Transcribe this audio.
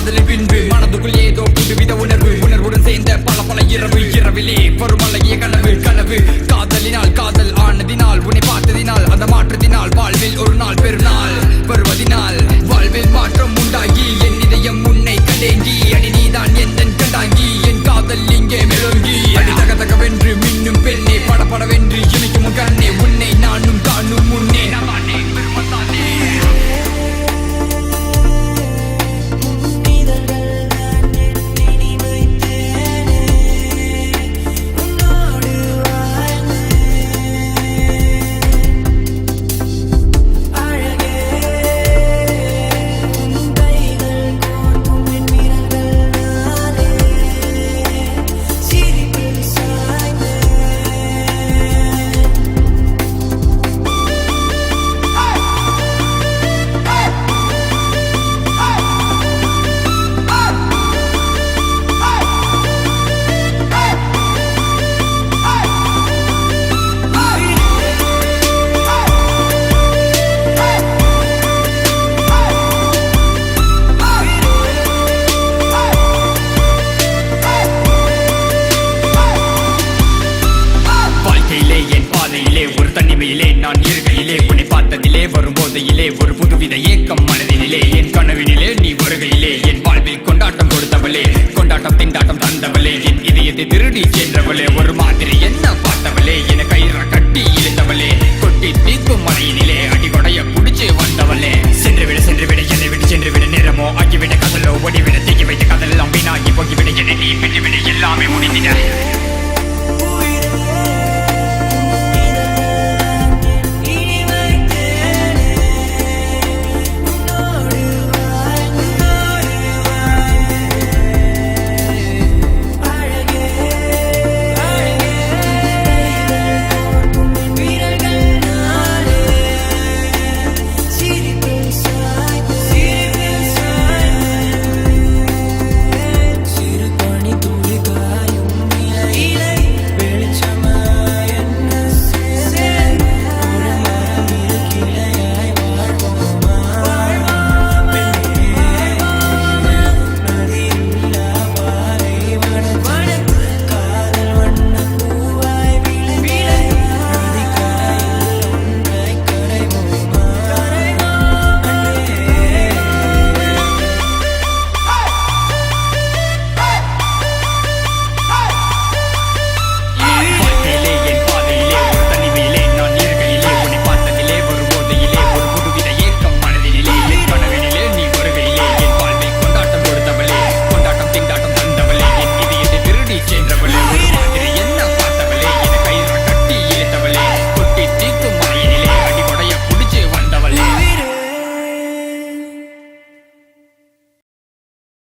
காதலின் பின்பு மனதுக்குள் ஏதோ புதுவித உணர்வு உணர்வுடன் சேர்ந்த பல பல இரவு இரவிலே வரும் அழகிய கனவு கனவு காதலினால் காதல் ஆனதினால் உன்னை பார்த்ததினால் அந்த மாற்றத்தினால் வாழ்வில் ஒரு நாள் பெருநாள் வருவதினால் வாழ்வில் மாற்றம் உண்டாகி என் இதயம் உன்னை கண்டேங்கி அடி நீதான் எந்த கண்டாங்கி என் காதல் இங்கே மெலோங்கி அடி தக தகவென்று மின்னும் பெண்ணே படபடவென்று இணைக்கும் கண்ணே உன்னை நானும் காணும் முன்னே நானே பெருமத்தானே ஒரு தனிமையிலே நான் இருக்கையிலே உன்னை பார்த்ததிலே வரும் போதையிலே ஒரு புதுவித ஏக்கம் மனதினிலே என் கனவினிலே நீ வருகையிலே என் வாழ்வில் கொண்டாட்டம் கொடுத்தவளே கொண்டாட்டம் திண்டாட்டம் தந்தவளே என் இதயத்தை திருடி சென்றவளே ஒரு